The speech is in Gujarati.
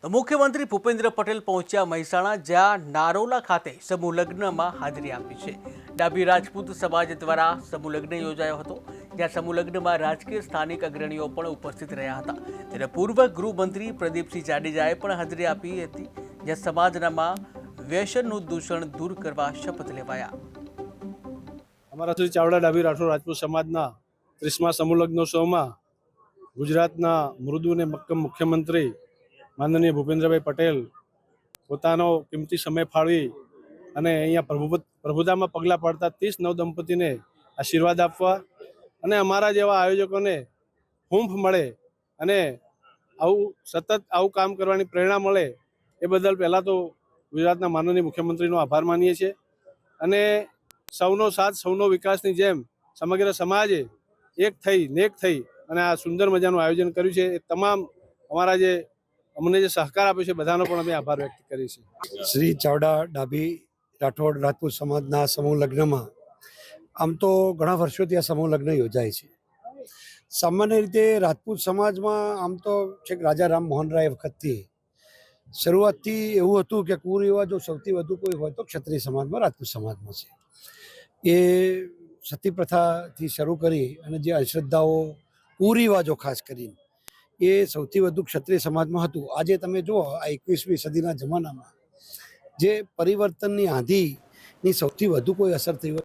તો મુખ્યમંત્રી ભૂપેન્દ્ર પટેલ પહોંચ્યા મહેસાણા, જ્યાં નારોલા ખાતે સમૂહ લગ્નમાં હાજરી આપી છે। ડાભી રાજપૂત સમાજ દ્વારા સમૂહ લગ્ન યોજાયો હતો, જ્યાં સમૂહ લગ્નમાં રાજકીય સ્થાનિક અગ્રણીઓ પણ ઉપસ્થિત રહ્યા હતા। ત્યારે પૂર્વ ગૃહમંત્રી પ્રદીપસિંહ જાડેજાએ પણ હાજરી આપી હતી, જ્યાં સમાજમાં વ્યસનનું દૂષણ દૂર કરવા શપથ લેવાયા। અમારા શ્રી ચાવડા ડાભી રાઠોડ રાજપૂત સમાજના 30મા સમૂહ લગ્નોત્સવમાં ગુજરાતના મૃદુ અને મક્કમ મુખ્યમંત્રી માનનીય ભૂપેન્દ્રભાઈ પટેલ પોતાનો કિંમતી સમય ફાળવી અને અહીંયા પ્રભુતામાં પગલાં પાડતા 30 નવદંપતીને આશીર્વાદ આપવા અને અમારા જેવા આયોજકોને હૂંફ મળે અને સતત આવું કામ કરવાની પ્રેરણા મળે એ બદલ પહેલાં તો ગુજરાતના માનનીય મુખ્યમંત્રીનો આભાર માનીએ છીએ। અને સૌનો સાથ સૌનો વિકાસની જેમ સમગ્ર સમાજે એક થઈ અને આ સુંદર મજાનું આયોજન કર્યું છે। એ તમામ અમારા જે અમને જે સહકાર આપ્યો છે બધાનો પણ અમે આભાર વ્યક્ત કરીએ છીએ। શ્રી ચાવડા ડાભી રાઠોડ રાજપૂત સમાજના સમૂહ લગ્નમાં આમ તો ઘણા વર્ષોથી આ સમૂહ લગ્ન યોજાય છે। સામાન્ય રીતે રાજપૂત સમાજમાં આમ તો છેક રાજા રામ મોહન રાય વખતથી શરૂઆતથી એવું હતું કે કુરિવાજો સૌથી વધુ કોઈ હોય તો ક્ષત્રિય સમાજમાં, રાજપૂત સમાજમાં છે। એ સતી પ્રથાથી શરૂ કરી અને જે અંધશ્રદ્ધાઓ કુરિવાજો ખાસ કરીને એ સૌથી વધુ ક્ષત્રિય સમાજમાં હતું। આજે તમે જુઓ આ 21મી સદીના જમાનામાં જે પરિવર્તનની આંધીની સૌથી વધુ કોઈ અસર થઈ હોય